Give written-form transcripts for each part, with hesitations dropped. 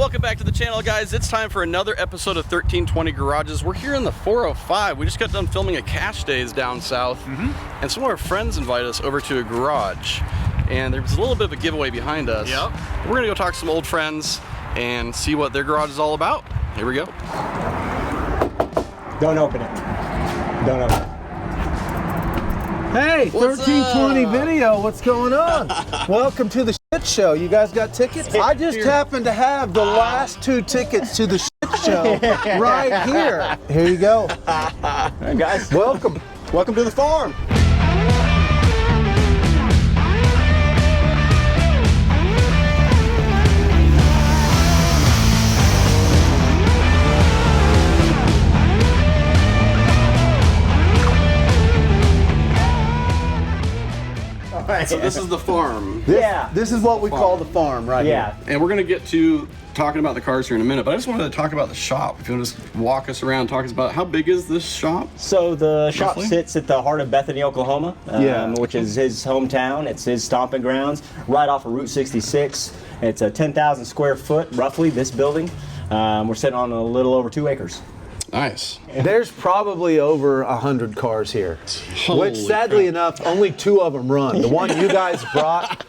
Welcome back to the channel, guys. It's time for another episode of 1320 Garages. We're here in the 405. We just got done filming a cash days down south, and some of our friends invited us over to a garage. And there's a little bit of a giveaway behind us. Yep. We're gonna go talk to some old friends and see what their garage is all about. Here we go. Don't open it. Don't open it. Hey, What's 1320 up? video, what's going on? Welcome to the shit show. You guys got tickets? I just happen to have the last 2 tickets to the shit show right here. Here you go. Hey guys, Welcome. welcome to the farm. So this is the farm. This is what we call the farm right here. And we're gonna get to talking about the cars here in a minute, but I just wanted to talk about the shop. If you want to just walk us around, talk us about how big is this shop? So the shop Roughly? sits at the heart of Bethany, Oklahoma, which is his hometown. It's his stomping grounds, right off of Route 66. It's a 10,000 square foot, roughly, this building. We're sitting on a little over 2 acres. Nice. There's probably over 100 cars here, Holy which sadly crap. enough, only 2 of them run. The one you guys brought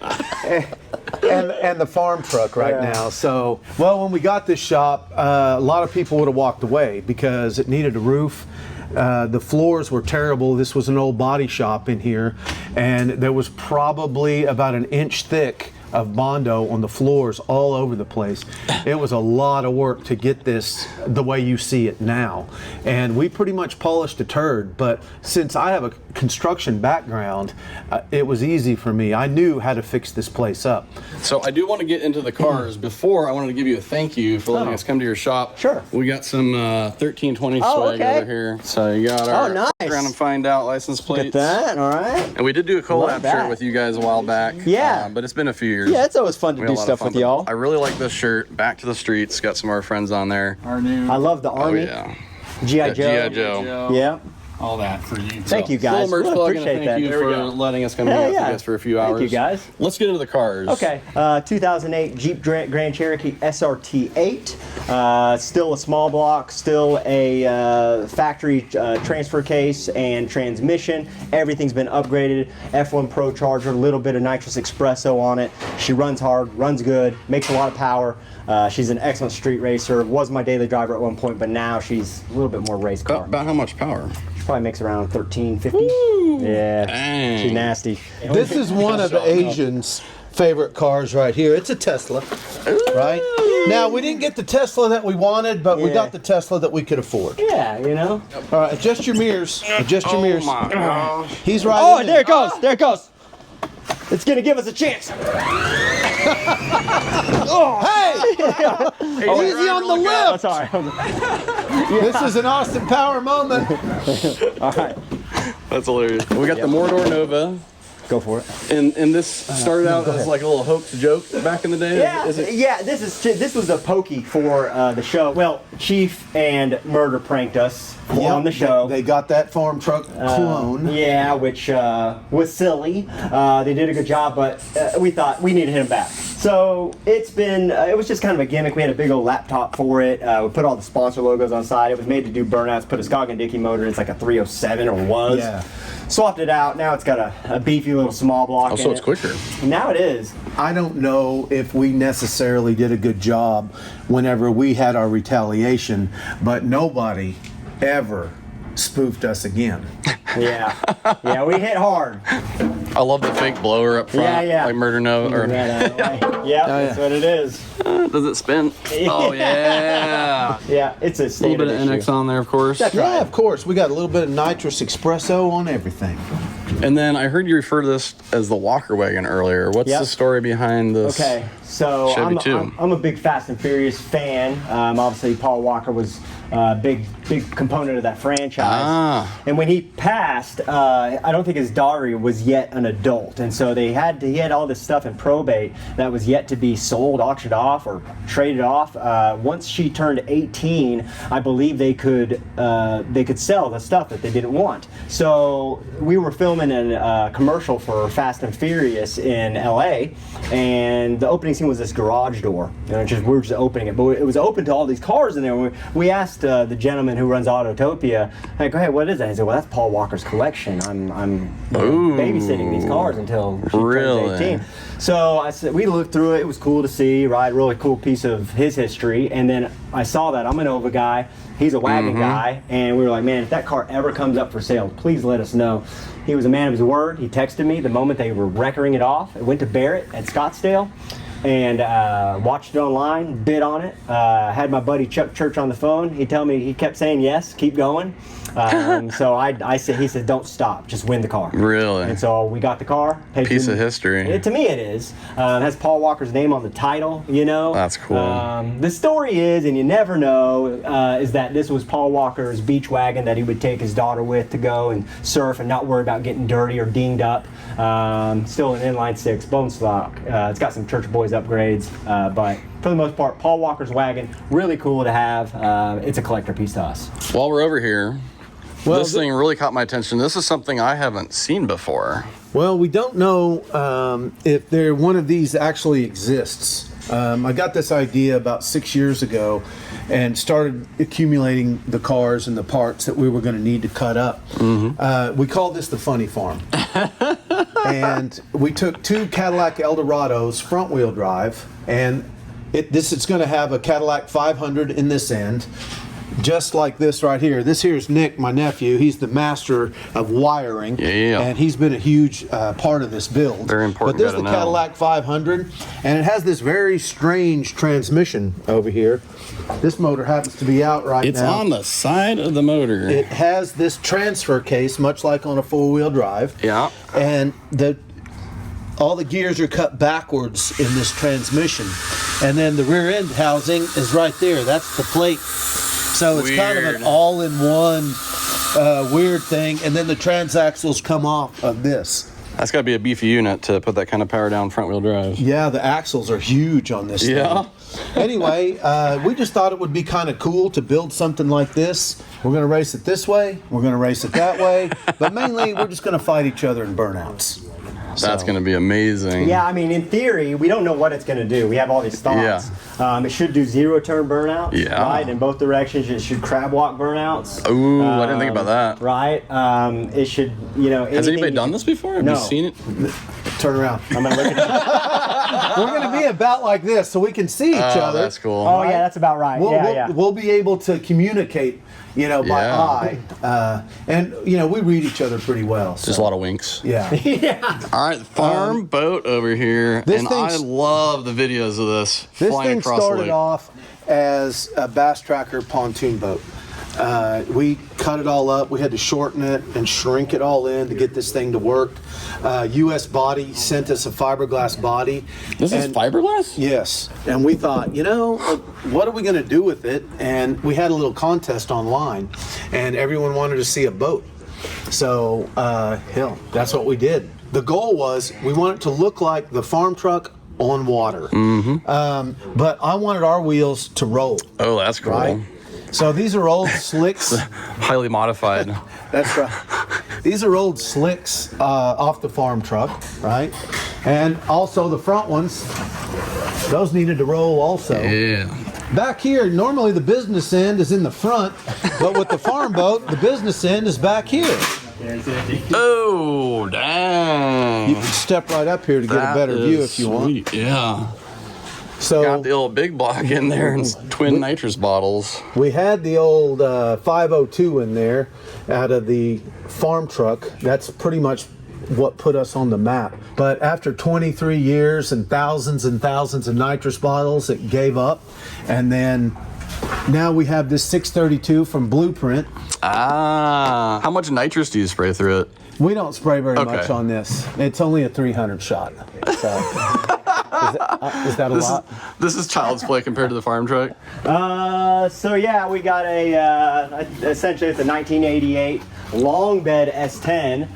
and the farm truck right now. So, well, when we got this shop, a lot of people would have walked away because it needed a roof. The floors were terrible. This was an old body shop in here, and there was probably about 1 inch thick of Bondo on the floors all over the place. It was a lot of work to get this the way you see it now. And we pretty much polished a turd, but since I have a construction background, it was easy for me. I knew how to fix this place up. So I do want to get into the cars. Before, I wanted to give you a thank you for letting us come to your shop. Sure. We got some 1320 swag okay. over here. So you got our nice. Ground and Find Out license plates. Look at that, all right. And we did do a collab Love that. shirt with you guys a while back. Yeah. But it's been a few years. Yeah, it's always fun to We had do a lot of stuff fun, with but y'all. I really like this shirt. Back to the Streets. Got some of our friends on there. Our new I love the Oh Army, yeah. G.I. Joe. G.I. Joe. Yeah. all that for you. Thank you guys. Little merch Really plug and appreciate thank that. you There we for go. letting us come Hell here with yeah. you guys for a few hours. Thank you guys. Let's get into the cars. Okay, 2008 Jeep Grand Cherokee SRT8. Still a small block, still a factory transfer case and transmission. Everything's been upgraded. F1 Pro Charger, a little bit of nitrous espresso on it. She runs hard, runs good, makes a lot of power. She's an excellent street racer. Was my daily driver at one point, but now she's a little bit more race car. About how much power? She probably makes around 1350. Yeah, Dang. she's nasty. This is one of the Asians' favorite cars right here. It's a Tesla, right? Now, we didn't get the Tesla that we wanted, but we Yeah. got the Tesla that we could afford. Yeah, you know. All right, adjust your mirrors. Adjust your mirrors. my gosh. He's right Oh, in there it goes. There it goes. It's gonna give us a chance. Hey! Easy on the Oh, lift! sorry. This is an Austin Power moment. All right, That's hilarious. We got the Mordor Nova. go for it. And this started out as like a little hoax joke back in the day. Yeah, Is it? yeah. This was a pokey for the show. Well, Chief and Murder pranked us on the show. They got that farm truck clone. Yeah, which was silly. They did a good job, but we thought we need to hit him back. So it's been, it was just kind of a gimmick. We had a big old laptop for it. We put all the sponsor logos on the side. It was made to do burnouts, put a Scoggin Dickey motor. It's like a 307 or was. Yeah. Swapped it out. Now it's got a beefy little small block Oh, in so it's it. quicker. Now it is. I don't know if we necessarily did a good job whenever we had our retaliation, but nobody ever spoofed us again. Yeah. Yeah, we hit hard. I love the fake blower up front. Yeah, yeah. Like Murder Nova. Or, Yeah, that's what it is. does it spin? Oh, yeah. Yeah, it's a A little standard bit of issue. NX on there, of course. That's right. Yeah, of course. We got a little bit of nitrous espresso on everything. And then I heard you refer to this as the Walker Wagon earlier. What's Yep. the story behind this? Okay, so Chevy too. I'm a big Fast and Furious fan. Obviously, Paul Walker was a big component of that franchise. Ah. And when he passed, I don't think his daughter was yet an adult, and so he had all this stuff in probate that was yet to be sold, auctioned off, or traded off. Once she turned 18, I believe they could sell the stuff that they didn't want. So we were filming filming a commercial for Fast and Furious in LA, and the opening scene was this garage door. We were just opening it, but it was open to all these cars in there. We asked the gentleman who runs Autotopia, like, hey, what is that? He said, well, that's Paul Walker's collection. I'm babysitting these cars until she turns 18. So I said, we looked through it. It was cool to see, right? Really cool piece of his history. And then I saw that I'm a Nova guy. He's a wagon guy, and we were like, man, if that car ever comes up for sale, please let us know. He was a man of his word. He texted me the moment they were wrecking it off. I went to Barrett at Scottsdale and watched it online, bid on it. Had my buddy Chuck Church on the phone. He kept saying yes, keep going. So I said, he said, don't stop, just win the car. Really? And so we got the car. Piece of history. To me, it is. It has Paul Walker's name on the title. That's cool. The story is, and you never know, is that this was Paul Walker's beach wagon that he would take his daughter with to go and surf and not worry about getting dirty or dinged up. Still an inline six, bone stock. It's got some Church Boys upgrades, but for the most part, Paul Walker's wagon, really cool to have. It's a collector piece to us. While we're over here, this thing really caught my attention. This is something I haven't seen before. Well, we don't know if one of these actually exists. I got this idea about 6 years ago and started accumulating the cars and the parts that we were going to need to cut up. We called this the Funny Farm. And we took 2 Cadillac Eldorados front wheel drive, and it's going to have a Cadillac 500 in this end, just like this right here. This here is Nick, my nephew. He's the master of wiring, and he's been a huge part of this build. Very important. But this is the Cadillac 500, and it has this very strange transmission over here. This motor happens to be out right now. It's on the side of the motor. It has this transfer case, much like on a four-wheel drive. Yeah. And all the gears are cut backwards in this transmission. And then the rear end housing is right there. That's the plate. So it's kind of an all-in-one weird thing. And then the transaxles come off of this. That's got to be a beefy unit to put that kind of power down front wheel drive. Yeah, the axles are huge on this thing. Anyway, we just thought it would be kind of cool to build something like this. We're going to race it this way. We're going to race it that way. But mainly, we're just going to fight each other in burnouts. That's going to be amazing. Yeah, I mean, in theory, we don't know what it's going to do. We have all these thoughts. It should do 0-turn burnouts, right? In both directions. It should crab walk burnouts. Ooh, I didn't think about that. Right? It should, Has anybody done this before? Have you seen it? Turn around. I'm going to look at We're going to be about like this so we can see each other. That's cool. Oh, yeah, that's about right. We'll be able to communicate, by eye. And, we read each other pretty well. So. Just a lot of winks. Yeah. All right, farm boat over here. And I love the videos of this. This thing started off as a bass tracker pontoon boat. We cut it all up. We had to shorten it and shrink it all in to get this thing to work. U.S. Body sent us a fiberglass body. This is fiberglass? Yes. And we thought, what are we going to do with it? And we had a little contest online, and everyone wanted to see a boat. So, that's what we did. The goal was we wanted it to look like the farm truck on water. But I wanted our wheels to roll. Oh, that's cool. Right? So these are old slicks. Highly modified. That's right. These are old slicks off the farm truck, right? And also the front ones, those needed to roll also. Yeah. Back here, normally the business end is in the front, but with the farm boat, the business end is back here. Oh, dang. You can step right up here to get a better view if you want. Yeah. So got the old big block in there and twin nitrous bottles. We had the old 502 in there out of the farm truck. That's pretty much what put us on the map. But after 23 years and thousands of nitrous bottles, it gave up. And then now we have this 632 from Blueprint. How much nitrous do you spray through it? We don't spray very much on this. It's only a 300 shot. So is that a lot? This is child's play compared to the farm truck. We got essentially it's a 1988 long bed S10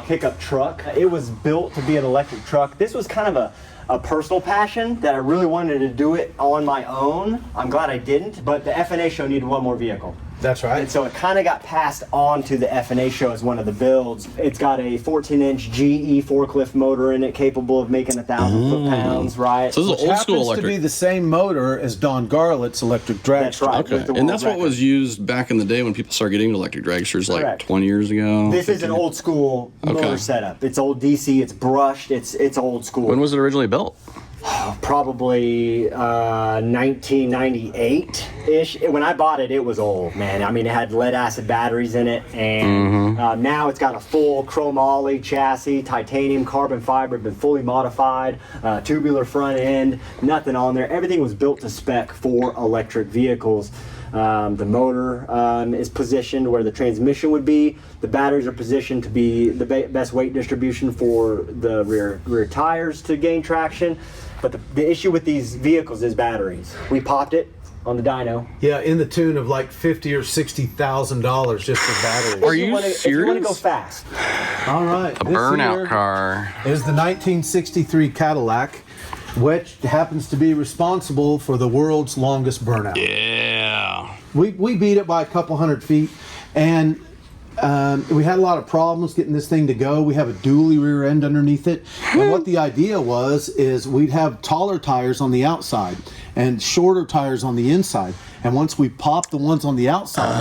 pickup truck. It was built to be an electric truck. This was kind of a personal passion that I really wanted to do it on my own. I'm glad I didn't, but the FNA show needed one more vehicle. That's right. And so it kind of got passed on to the F&A show as one of the builds. It's got a 14-inch GE forklift motor in it, capable of making 1,000 foot-pounds, right? So this is old school happens electric. to be the same motor as Don Garlett's electric dragster. That's right. Okay, with the and world that's what record. was used back in the day when people started getting into electric dragsters, like Correct. 20 years ago. This is an 15. old school motor setup. It's old DC, it's brushed, it's old school. When was it originally built? Probably 1998-ish. When I bought it, it was old, man. I mean, it had lead acid batteries in it, and now it's got a full chromoly chassis, titanium carbon fiber, been fully modified, tubular front end, nothing on there. Everything was built to spec for electric vehicles. The motor is positioned where the transmission would be. The batteries are positioned to be the best weight distribution for the rear tires to gain traction. But the issue with these vehicles is batteries. We popped it on the dyno. Yeah, in the tune of like $50,000 or $60,000 just for batteries. Are you If you want to go serious? fast. All right. A burnout car. Is the 1963 Cadillac, which happens to be responsible for the world's longest burnout. Yeah. We beat it by a couple hundred feet, and we had a lot of problems getting this thing to go. We have a dually rear end underneath it, and what the idea was is we'd have taller tires on the outside and shorter tires on the inside. And once we popped the ones on the outside,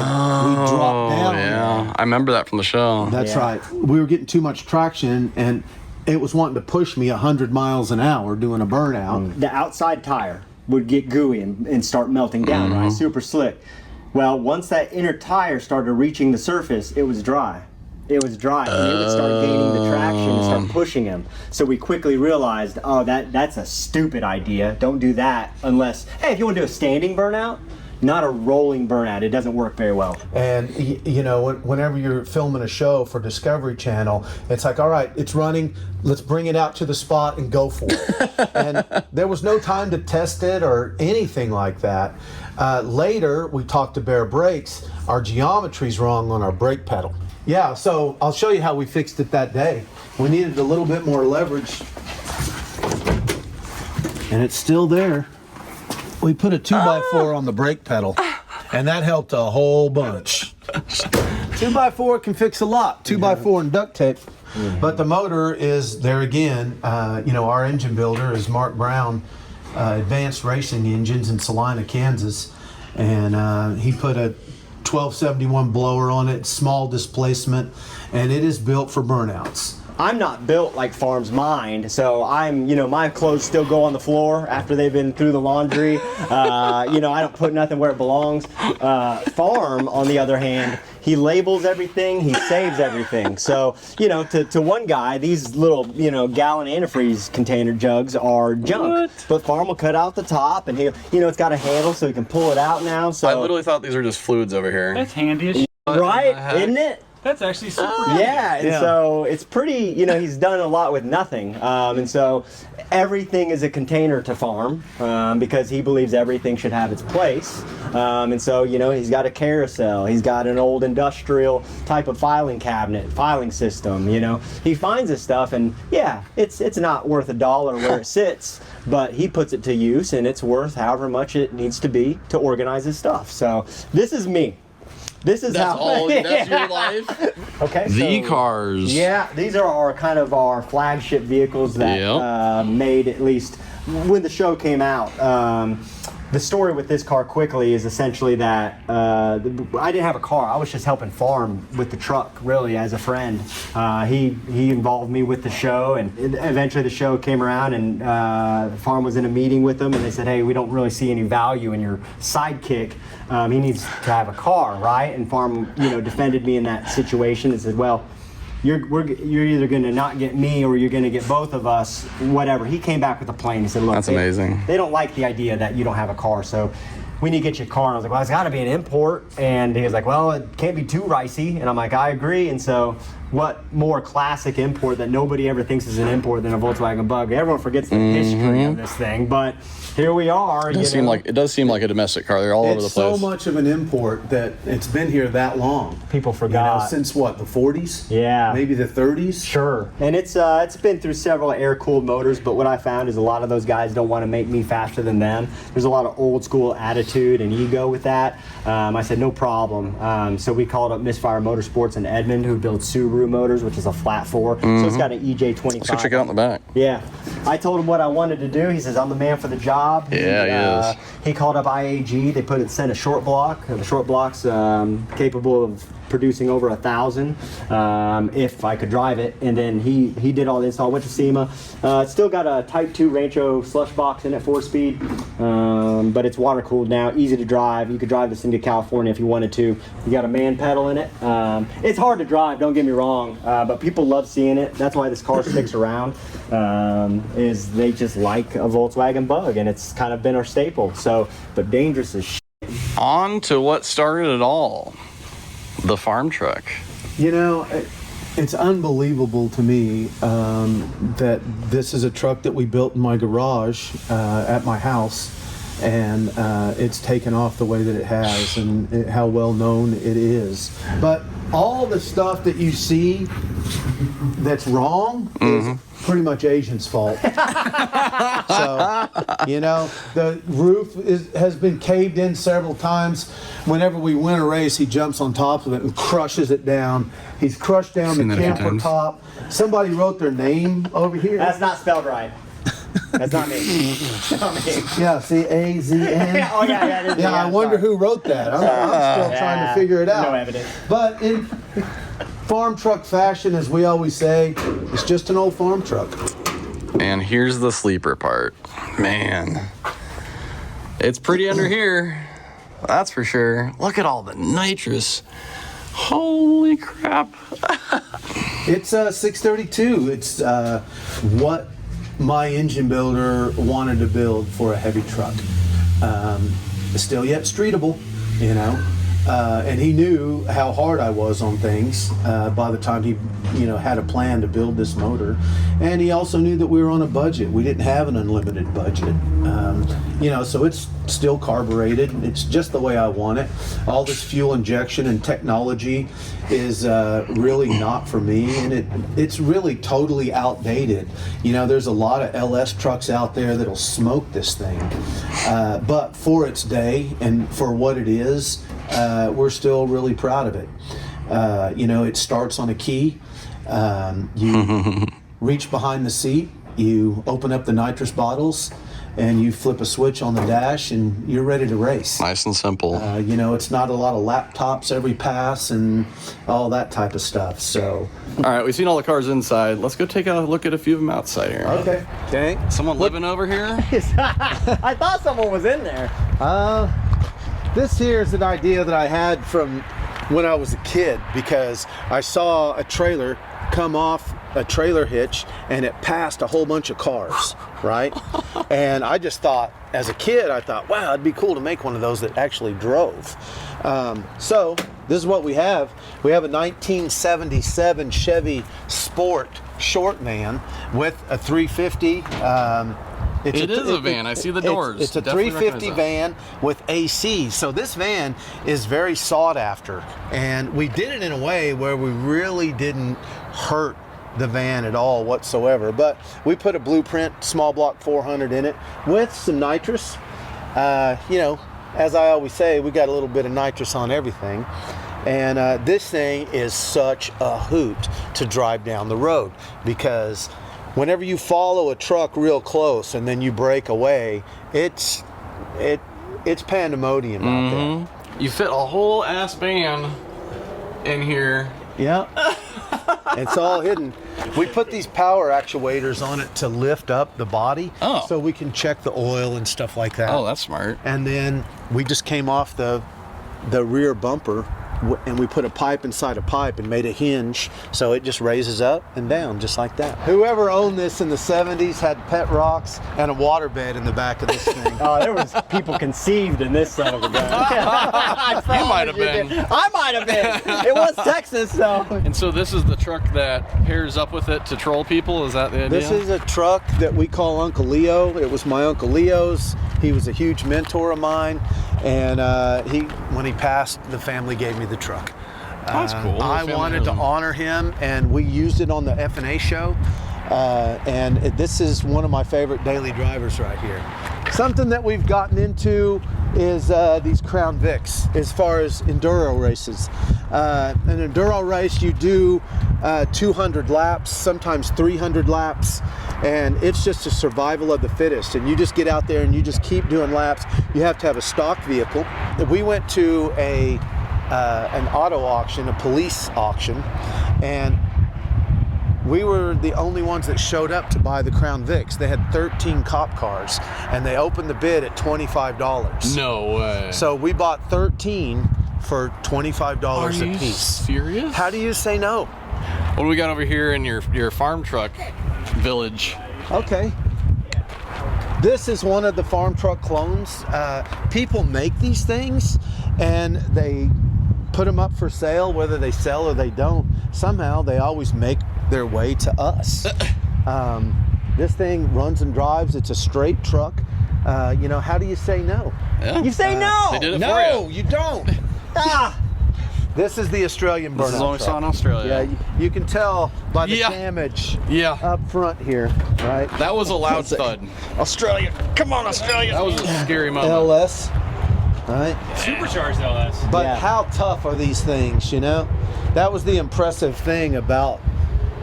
we dropped down. Yeah, I remember that from the show. That's Yeah. right. We were getting too much traction, and it was wanting to push me 100 miles an hour doing a burnout. The outside tire would get gooey and start melting down, right? Super slick. Well, once that inner tire started reaching the surface, it was dry. It was dry, and it would start gaining the traction and start pushing him. So we quickly realized, oh, that's a stupid idea. Don't do that unless, hey, if you want to do a standing burnout, not a rolling burnout. It doesn't work very well. And you know, whenever you're filming a show for Discovery Channel, it's like, all right, it's running. Let's bring it out to the spot and go for it. And there was no time to test it or anything like that. Later, we talked to Bear Brakes. Our geometry's wrong on our brake pedal. Yeah, so I'll show you how we fixed it that day. We needed a little bit more leverage, and it's still there. We put a 2x4 on the brake pedal, and that helped a whole bunch. 2x4 can fix a lot. 2x4 and duct tape. But the motor is there again. You know, our engine builder is Mark Brown, Advanced Racing Engines in Salina, Kansas, and he put a 1271 blower on it, small displacement, and it is built for burnouts. I'm not built like Farm's mind, so my clothes still go on the floor after they've been through the laundry. I don't put nothing where it belongs. Farm, on the other hand, he labels everything, he saves everything. So, to one guy, these little, gallon antifreeze container jugs are junk. But Farm will cut out the top, and it's got a handle so he can pull it out now. So I literally thought these were just fluids over here. That's handy as shit. right, isn't it? That's actually super handy. Yeah, and so it's pretty, he's done a lot with nothing. And so everything is a container to Farm because he believes everything should have its place. And so, he's got a carousel, he's got an old industrial type of filing cabinet, filing system, He finds this stuff and it's not worth $1 where it sits, but he puts it to use and it's worth however much it needs to be to organize his stuff. So this is me. This is That's how. all. That's your life. Okay. The so- cars. Yeah, these are our flagship vehicles that made, at least when the show came out. The story with this car quickly is essentially that I didn't have a car. I was just helping Farm with the truck, really, as a friend. He involved me with the show, and eventually the show came around, and Farm was in a meeting with them, and they said, hey, we don't really see any value in your sidekick. He needs to have a car, right? And Farm, defended me in that situation and said, well, you're either going to not get me or you're going to get both of us, whatever. He came back with a plan. He said, look, That's amazing. They don't like the idea that you don't have a car, so we need to get you a car. And I was like, well, it's got to be an import. And he was like, well, it can't be too ricey. And I'm like, I agree. And so what more classic import that nobody ever thinks is an import than a Volkswagen Bug? Everyone forgets the history of this thing, but here we are. It does seem like a domestic car. They're all over the It's place. so much of an import that it's been here that long. People forgot. Since what, the 40s? Yeah. Maybe the 30s? Sure. And it's been through several air-cooled motors, but what I found is a lot of those guys don't want to make me faster than them. There's a lot of old-school attitude attitude and ego with that. I said, no problem. So we called up Misfire Motorsports in Edmond, who builds Subaru motors, which is a flat 4. So it's got an EJ25. Let's go check it out in the back. Yeah. I told him what I wanted to do. He says, I'm the man for the job. Yeah, he is. He called up IAG. They sent a short block. The short block's capable of producing over 1,000 if I could drive it. And then he did all the install. Went to SEMA. It's still got a Type 2 Rancho slush box in it, 4-speed, but it's water cooled now, easy to drive. You could drive this into California if you wanted to. You got a man pedal in it. It's hard to drive, don't get me wrong, but people love seeing it. That's why this car sticks around. Is they just like a Volkswagen Bug, and it's kind of been our staple. So, but dangerous as shit. On to what started it all. The farm truck. You know, it's unbelievable to me that this is a truck that we built in my garage at my house, and it's taken off the way that it has, and how well known it is. But all the stuff that you see that's wrong is pretty much Asian's fault. So, you know, the roof has been caved in several times. Whenever we win a race, he jumps on top of it and crushes it down. He's crushed down the camper top. Somebody wrote their name over here. That's not spelled right. That's not me. Not me. Yeah, see, AZN. Oh, yeah. Yeah, I wonder who wrote that. I'm still trying to figure it out. No evidence. But in farm truck fashion, as we always say, it's just an old farm truck. And here's the sleeper part. Man, it's pretty under here. That's for sure. Look at all the nitrous. Holy crap. It's a 632. It's what my engine builder wanted to build for a heavy truck. Still yet streetable, you know. And he knew how hard I was on things by the time he, had a plan to build this motor. And he also knew that we were on a budget. We didn't have an unlimited budget. So it's still carbureted. It's just the way I want it. All this fuel injection and technology is really not for me, and it's really totally outdated. There's a lot of LS trucks out there that'll smoke this thing. But for its day and for what it is, we're still really proud of it. It starts on a key. You reach behind the seat, you open up the nitrous bottles, and you flip a switch on the dash, and you're ready to race. Nice and simple. It's not a lot of laptops every pass and all that type of stuff. So, all right, we've seen all the cars inside. Let's go take a look at a few of them outside here. Okay. Someone living over here? I thought someone was in there. This here is an idea that I had from when I was a kid, because I saw a trailer come off a trailer hitch and it passed a whole bunch of cars, right? And I just thought, as a kid, wow, it'd be cool to make one of those that actually drove. So this is what we have. We have a 1977 Chevy Sport short van with a 350. It is a van. I see the doors. It's a Definitely 350 van with AC. So this van is very sought after. And we did it in a way where we really didn't hurt the van at all whatsoever. But we put a Blueprint small block 400 in it with some nitrous. As I always say, we got a little bit of nitrous on everything. And this thing is such a hoot to drive down the road, because whenever you follow a truck real close and then you break away, it's pandemonium out there. You fit a whole ass van in here. Yeah. It's all hidden. We put these power actuators on it to lift up the body, so we can check the oil and stuff like that. Oh, that's smart. And then we just came off the rear bumper, and we put a pipe inside a pipe and made a hinge, so it just raises up and down just like that. Whoever owned this in the 70s had pet rocks and a waterbed in the back of this thing. Oh, there was people conceived in this son of a gun. You might have been. I might have been. It was Texas, so. And so this is the truck that pairs up with it to troll people? Is that the idea? This is a truck that we call Uncle Leo. It was my Uncle Leo's. He was a huge mentor of mine, and when he passed, the family gave me the truck. That's cool. I wanted to honor him, and we used it on the F&A show. This is one of my favorite daily drivers right here. Something that we've gotten into is these Crown Vics as far as enduro races. An enduro race, you do 200 laps, sometimes 300 laps, and it's just a survival of the fittest. And you just get out there and you just keep doing laps. You have to have a stock vehicle. We went to an auto auction, a police auction, and we were the only ones that showed up to buy the Crown Vics. They had 13 cop cars, and they opened the bid at $25. No way. So we bought 13 for $25 Are a you piece. serious? How do you say no? What do we got over here in your farm truck village? Okay. This is one of the farm truck clones. People make these things, and they put them up for sale, whether they sell or they don't. Somehow they always make their way to us. This thing runs and drives. It's a straight truck. You know, how do you say no? Yeah. You say no. They did it No, for you. you don't. Ah. This is the Australian burnout This is what we saw in truck. Australia. Yeah, you can tell by the Yeah. damage Yeah. up front here, right? That was a loud thud. Australia. Come on, Australia. That was a scary moment. LS, right? Supercharged LS. But Yeah. how tough are these things, you know? That was the impressive thing about,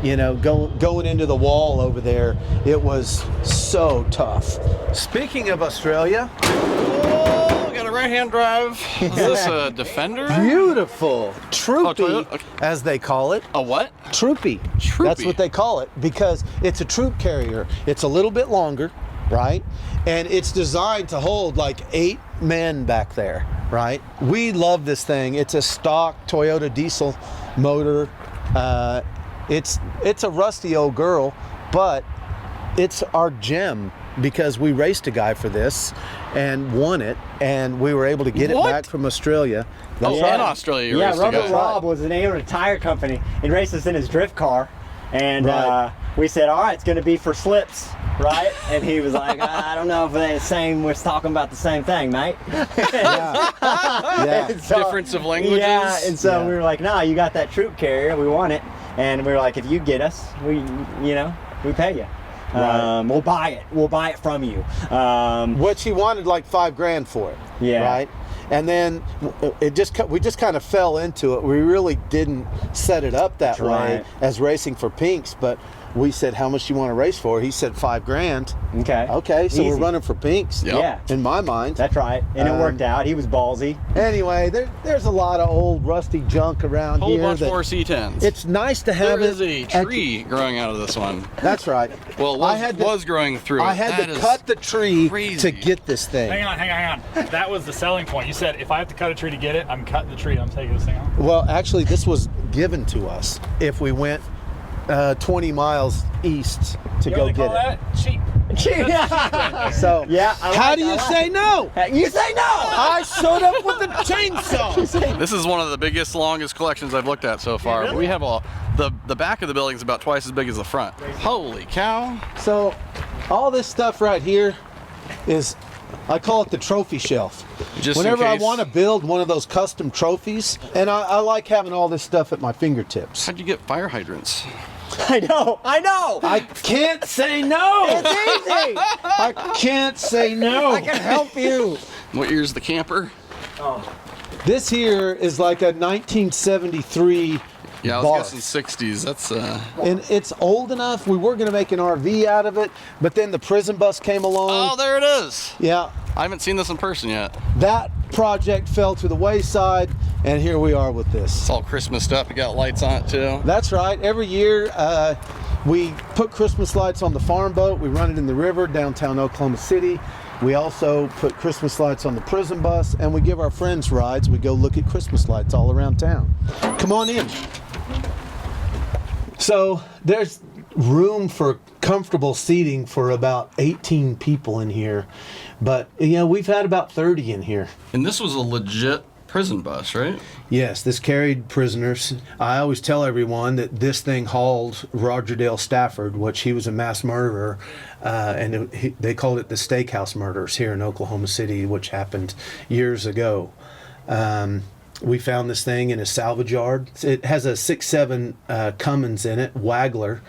you know, going into the wall over there. It was so tough. Speaking of Australia, Oh, we got a right-hand drive. Is this a Defender? beautiful, troopy, Toyota, okay. as they call it. A what? Troopy. Troopy. That's what they call it, because it's a troop carrier. It's a little bit longer, right? And it's designed to hold like 8 men back there, right? We love this thing. It's a stock Toyota diesel motor. It's a rusty old girl, but it's our gem because we raced a guy for this and won it, and we were able to get What? it back from Australia. Oh, Yeah. in Australia, you Yeah, raced a Rubber guy. Rob was the name of a tire company. He raced us in his drift car, and Right. we said, "All right, it's going to be for slips, right?" And he was like, "I don't know if they're the same. We're talking about the same thing, mate." Yeah. And so- Difference of languages. Yeah, and so Yeah. we were like, "No, you got that troop carrier. We want it." And we were like, "If you get us, we pay you. Right. We'll buy it. We'll buy it from you." Which he wanted like $5,000 for it. Yeah. Right. And then we just kind of fell into it. We really didn't set it up that That's way right. as racing for pinks, but we said, "How much do you want to race for?" He said $5,000. Okay. Okay, so we're Easy. running for pinks. Yep. Yeah. In my mind. That's right. And it Um, worked out. He was ballsy. Anyway, there's a lot of old rusty junk around Whole here. bunch that- more C10s. It's nice to there have is it. a tree growing out of this one. That's right. Well, it was growing through. I it. had That to is cut the tree crazy. to get this thing. Hang on. That was the selling point. You said if I have to cut a tree to get it, I'm cutting the tree. I'm taking this thing off. Well, actually, this was given to us if we went 20 miles east to You go only get call it. that cheap. So, Yeah, how do you say no? You say no. I showed up with a chainsaw. This is one of the biggest, longest collections I've looked at so far. Really? We have the back of the building is about twice as big as the front. Holy cow! So, all this stuff right here is, I call it the trophy shelf. Just in Whenever I case. want to build one of those custom trophies, and I like having all this stuff at my fingertips. How'd you get fire hydrants? I know. I can't say no. It's easy. I can't say no. I can help you. What year's the camper? This here is like a 1973 Yeah, I bar. was guessing 60s. That's And it's old enough. We were going to make an RV out of it, but then the prison bus came along. oh, there it is. Yeah, I haven't seen this in person yet. that project fell to the wayside, and here we are with this. It's all Christmas stuff. You got lights on it too. That's right. Every year we put Christmas lights on the farm boat. We run it in the river downtown Oklahoma City. We also put Christmas lights on the prison bus, and we give our friends rides. We go look at Christmas lights all around town. Come on in. So there's room for comfortable seating for about 18 people in here, but you know, we've had about 30 in here. And this was a legit prison bus, right? Yes, this carried prisoners. I always tell everyone that this thing hauled Roger Dale Stafford, which he was a mass murderer, and they called it the Steakhouse Murders here in Oklahoma City, which happened years ago. We found this thing in a salvage yard. It has a 6.7 Cummins in it, Waggler,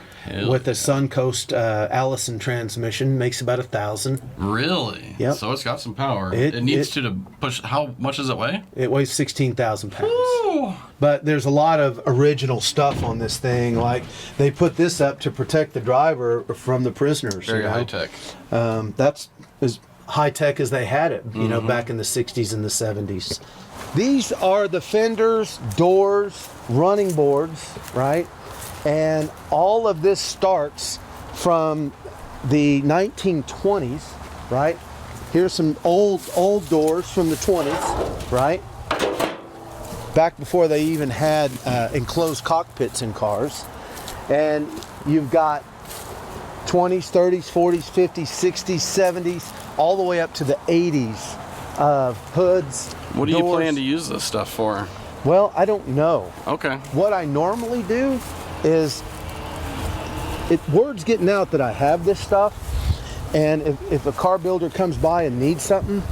with a Suncoast Allison transmission. Makes about 1,000. Really? Yep. So it's got some power. It needs to push. How much does it weigh? It weighs 16,000 pounds. Ooh. But there's a lot of original stuff on this thing. Like they put this up to protect the driver from the prisoners. Very high tech. That's as high tech as they had it, you know, back in the 60s and the 70s. These are the fenders, doors, running boards, right? And all of this starts from the 1920s, right? Here's some old doors from the 20s, right? Back before they even had enclosed cockpits in cars. And you've got 20s, 30s, 40s, 50s, 60s, 70s, all the way up to the 80s. Hoods. What do you doors. plan to use this stuff for? Well, I don't know. Okay. What I normally do is, word's getting out that I have this stuff, and if a car builder comes by and needs something,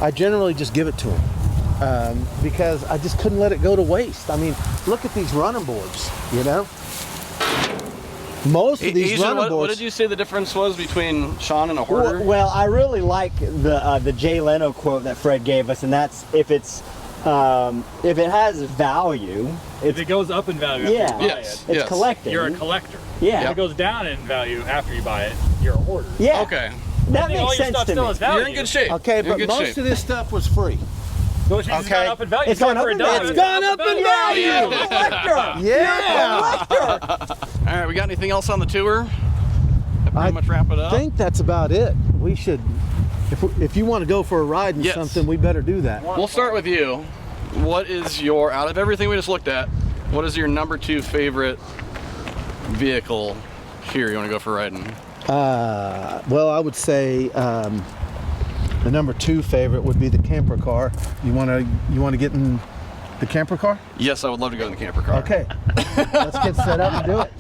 I generally just give it to him because I just couldn't let it go to waste. I mean, look at these running boards, you know? Most of these running boards. What did you say the difference was between Sean and a hoarder? Well, I really like the Jay Leno quote that Fred gave us, and that's if it has value, If it goes up in value after you buy Yes. it, it's collecting. you're a collector. Yeah. If it goes down in value after you buy it, you're a hoarder. Yeah. Okay. That I think makes all your sense stuff to still me. has value. You're in good shape. Okay, You're in but good most shape. of this stuff was free. Which means it's Okay. gone up in value. It's gone up for in a dollar. value. It's gone up in value. You're a collector. Yeah. You're a collector. All right, we got anything else on the tour? That pretty much wrap it up. I think that's about it. We should, if you want to go for a ride and Yes. something, we better do that. We'll start with you. What is your, out of everything we just looked at, what is your number 2 favorite vehicle here you want to go for riding? Well, I would say the number 2 favorite would be the camper car. You want to get in the camper car? Yes, I would love to go in the camper car. Okay. Let's get set up and do it.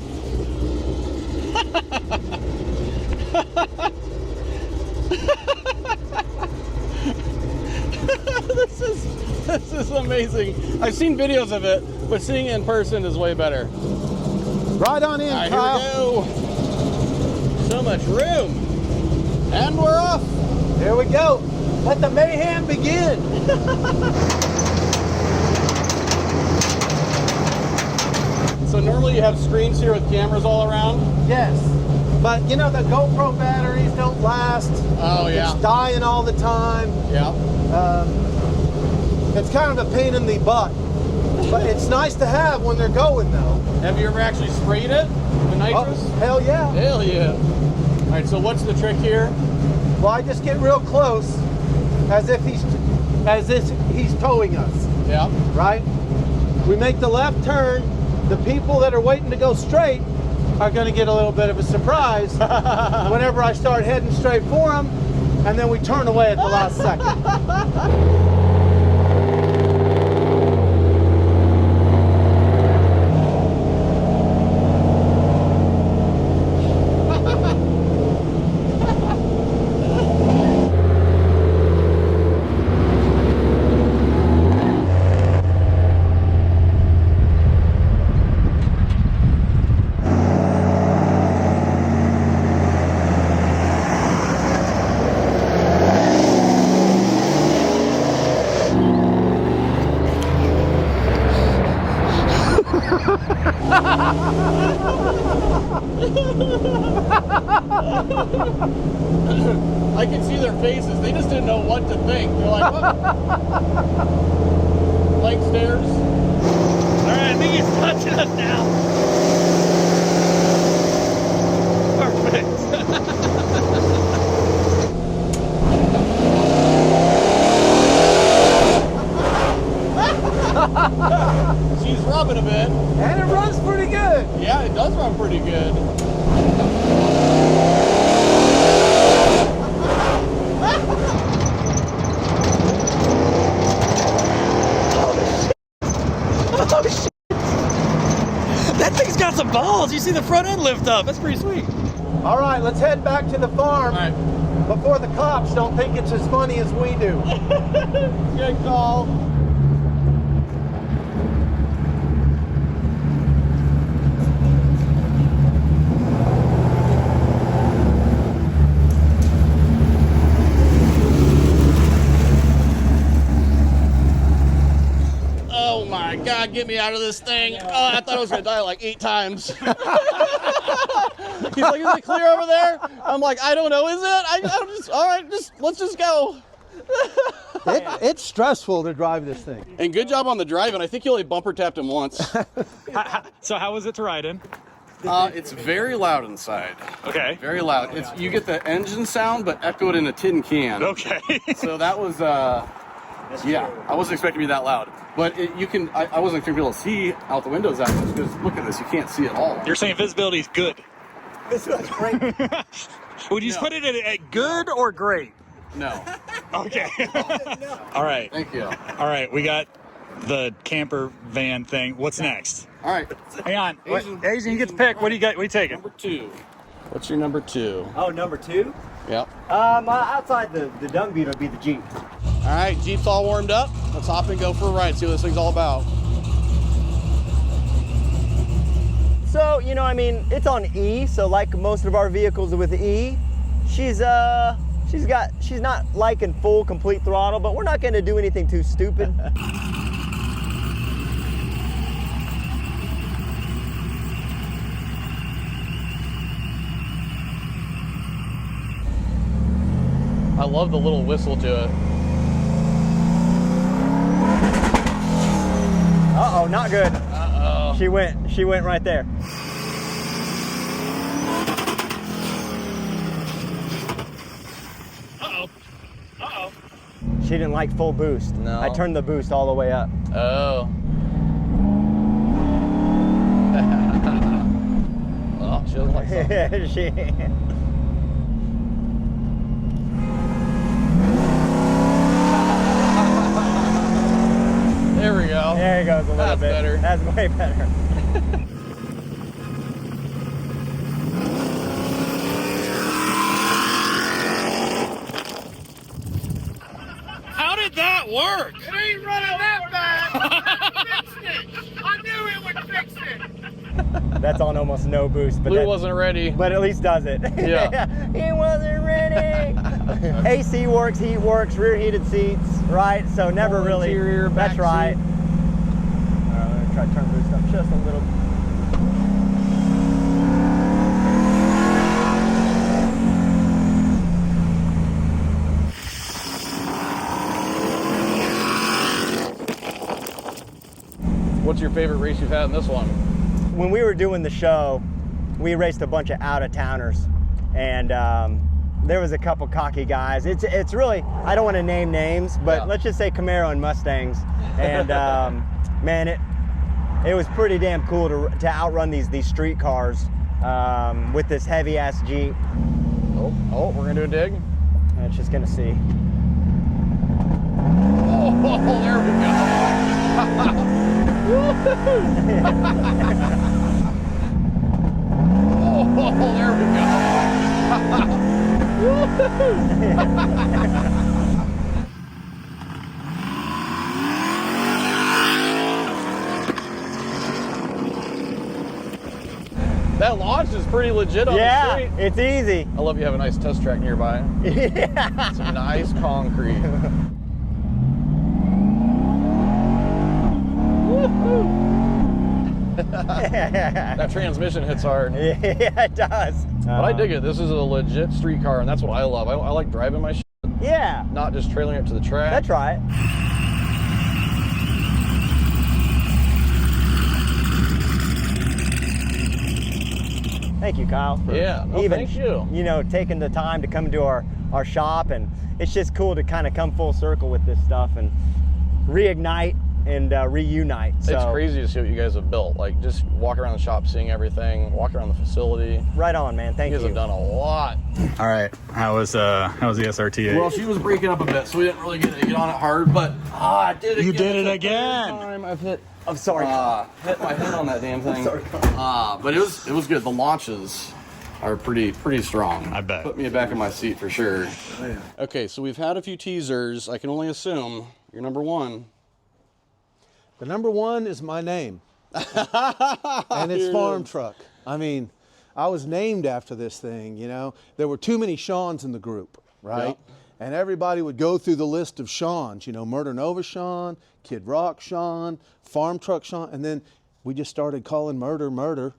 This is amazing. I've seen videos of it, but seeing it in person is way better. Right on in, All right, Kyle. here we go. So much room. And we're off. Here we go. Let the mayhem begin. So normally you have screens here with cameras all around? Yes. But you know, the GoPro batteries don't last. Oh, yeah. It's dying all the time. Yeah. It's kind of a pain in the butt. But it's nice to have when they're going, though. Have you ever actually sprayed it? The nitrous? Oh, hell yeah. Hell yeah. All right, so what's the trick here? Well, I just get real close, as if he's towing us, Yeah. right? We make the left turn. The people that are waiting to go straight are going to get a little bit of a surprise whenever I start heading straight for them, and then we turn away at the last second. I can see their faces. They just didn't know what to think. They're like, what? Blank stares. All right, I think he's touching us now. She's rubbing a bit. And it runs pretty good. Yeah, it does run pretty good. That thing's got some balls. You see the front end lift up. That's pretty sweet. All right, let's head back to the farm All right. before the cops don't think it's as funny as we do. Good call. my God, get me out of this thing. Oh, I thought I was gonna die like 8 times. He's like, is it clear over there? I'm like, I don't know, is it? I'm just, all right, let's just go. It's stressful to drive this thing. And good job on the driving. I think you only bumper tapped him once. So how was it to ride in? It's very loud inside. Okay. Very loud. You get the engine sound, but echoed in a tin can. Okay. So that was, yeah, I wasn't expecting to be that loud. But I wasn't expecting people to see out the windows that much, because look at this, you can't see at all. You're saying visibility is good. This was great. Would you put it at good or great? No. Okay. All right. Thank you. All right, we got the camper van thing. What's next? All right. Hang on. Asian, you get to pick. What do you got? What are you taking? Number 2. What's your number 2? Oh, number 2? Yep. Outside the dung beetle would be the Jeep. All right, Jeep's all warmed up. Let's hop and go for a ride, see what this thing's all about. So, you know, I mean, it's on E, so like most of our vehicles with E, she's not like in full complete throttle, but we're not gonna do anything too stupid. I love the little whistle to it. Uh-oh, not good. Uh-oh. She went right there. Uh-oh. Uh-oh. She didn't like full boost. No. I turned the boost all the way up. Oh. Oh, she doesn't like something. She... There we go. There he goes a little That's bit. better. That's way better. How did that work? It ain't running that bad. I fixed it. I knew it would fix it. That's on almost no boost, but Blue wasn't ready. but at least does it. Yeah. He wasn't ready. AC works, heat works, rear heated seats, right? So never Full really. interior, That's back right. seat. I'm gonna try to turn boost up just a little. What's your favorite race you've had in this one? When we were doing the show, we raced a bunch of out-of-towners, and there was a couple cocky guys. It's really, I don't want to name names, but Yeah. let's just say Camaro and Mustangs, and man, it was pretty damn cool to outrun these street cars with this heavy-ass Jeep. Oh, we're gonna do a dig. It's just gonna see. Oh, there we go. Oh, there we go. That launch is pretty legit on the Yeah, street. it's easy. I love you have a nice test track nearby. Yeah. Some nice concrete. That transmission hits hard. Yeah, it does. But I dig it. This is a legit street car, and that's what I love. I like driving my shit, Yeah, not just trailing it to the track. that's right. Thank you, Kyle. For Yeah, no, even, thank you. You know, taking the time to come to our shop, and it's just cool to kind of come full circle with this stuff and reignite and reunite. So, It's crazy to see what you guys have built. Like, just walk around the shop, seeing everything, walk around the facility. Right on, man. Thank You guys you. have done a lot. All right. How was the SRT8? Well, she was breaking up a bit, so we didn't really get on it hard. But I did it. You again. did it It's the again. third time I've hit. I'm sorry. Hit my head on that damn thing. Sorry. But it was good. The launches are pretty strong. I bet. Put me back in my seat for sure. Okay, so we've had a few teasers. I can only assume you're number 1. The number 1 is my name, and it's Here it Farmtruck. I mean, I was named after this thing, you know. There were too many Seans in the group, right? Yep. And everybody would go through the list of Sean's, you know, Murder Nova Sean, Kid Rock Sean, Farmtruck Sean, and then we just started calling Murder.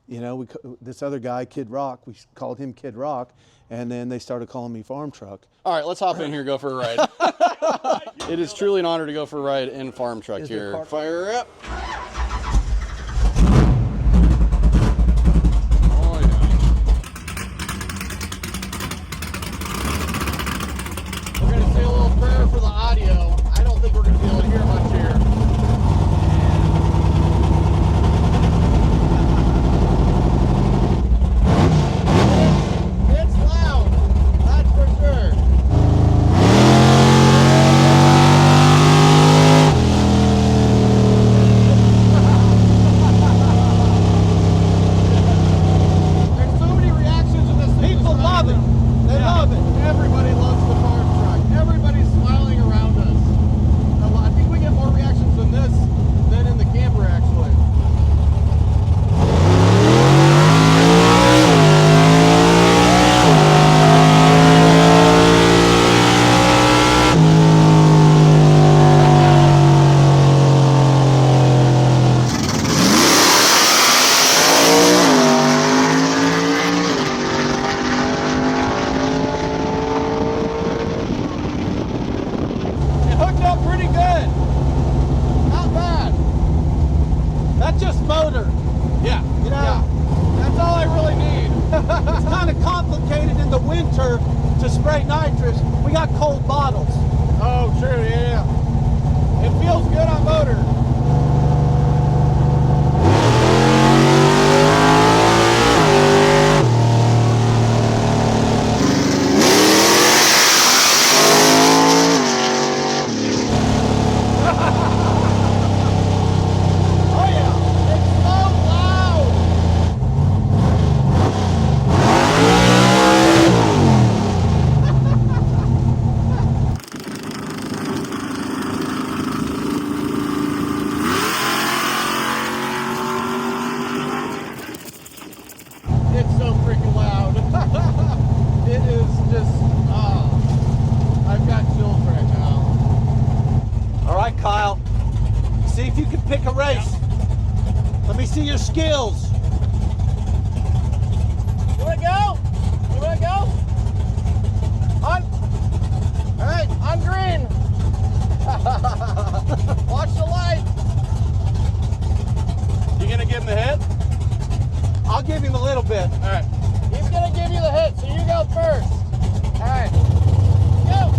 You know, this other guy, Kid Rock, we called him Kid Rock, and then they started calling me Farmtruck. All right, let's hop in here and go for a ride. It is truly an honor to go for a ride in Farmtruck here. Fire up. Oh, yeah. We're going to say a little prayer for the audio. I don't think we're going to be able to hear much here. It's loud, that's for sure. There's so many reactions in this thing. People love it. They love it. Everybody loves the farm truck. Everybody's smiling around us. I think we get more reactions than this than in the camper, actually. It hooked up pretty good. Not bad. That's just motor. Yeah. You know, Yeah. That's all I really need. it's kind of complicated in the winter to spray nitrous. We got cold bottles. Oh, true. Yeah. It feels good on motor. Oh yeah, it's so loud. It's so freaking loud. It is just, I've got chills right now. All right, Kyle. See if you can pick a race. Let me see your skills. You wanna go? You wanna go? On. All right, on green. Watch the light. You gonna give him the hit? I'll give him a little bit. All right. He's gonna give you the hit, so you go first. All right. Go.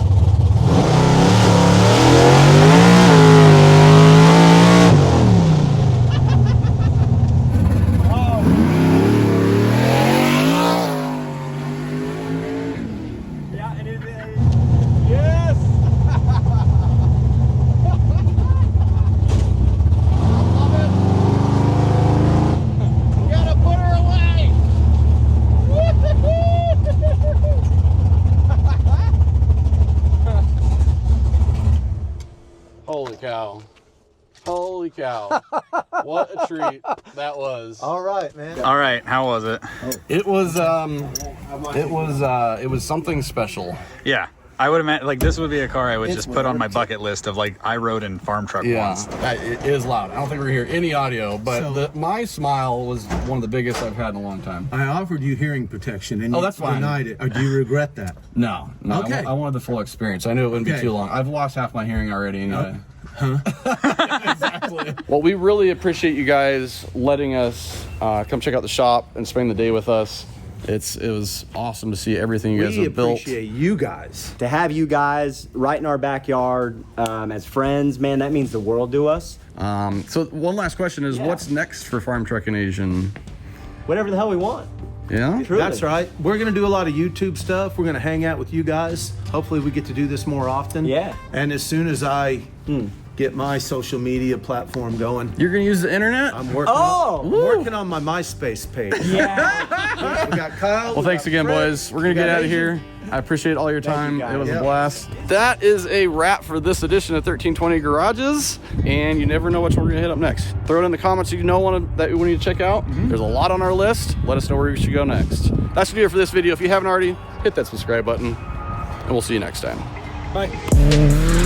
Yeah, and Yes. I love it. You gotta put her away. Holy cow. Holy cow. What a treat that was. All right, man. All right, how was it? It was something special. Yeah, I would imagine like this would be a car I would just put on my bucket list of like I rode in farm truck once. It is loud. I don't think we're gonna hear any audio, but my smile was one of the biggest I've had in a long time. I offered you hearing protection, and Oh, you that's fine. denied it. Or do you regret that? No. Okay. I wanted the full experience. I knew it wouldn't be Okay. too long. I've lost half my hearing already anyway. Exactly. Well, we really appreciate you guys letting us come check out the shop and spend the day with us. It was awesome to see everything you guys We have built. appreciate you guys. to have you guys right in our backyard as friends, man, that means the world to us. So one last question is, Yeah. what's next for Farmtruck and AZN? Whatever the hell we want. Yeah? Truly. That's right. We're going to do a lot of YouTube stuff. We're going to hang out with you guys. Hopefully we get to do this more often. Yeah. And as soon as I get my social media platform going, You're going to use the internet? I'm working, I'm working on my MySpace page. Yeah. We got Kyle. Well, thanks again, boys. We're going to get out of here. I appreciate all your time. guys. It was a Yep. blast. That is a wrap for this edition of 1320 Garages, and you never know which one we're going to hit up next. Throw it in the comments if you know that we need to check out. There's a lot on our list. Let us know where we should go next. That's going to do it for this video. If you haven't already, hit that subscribe button. and we'll see you next time. Bye.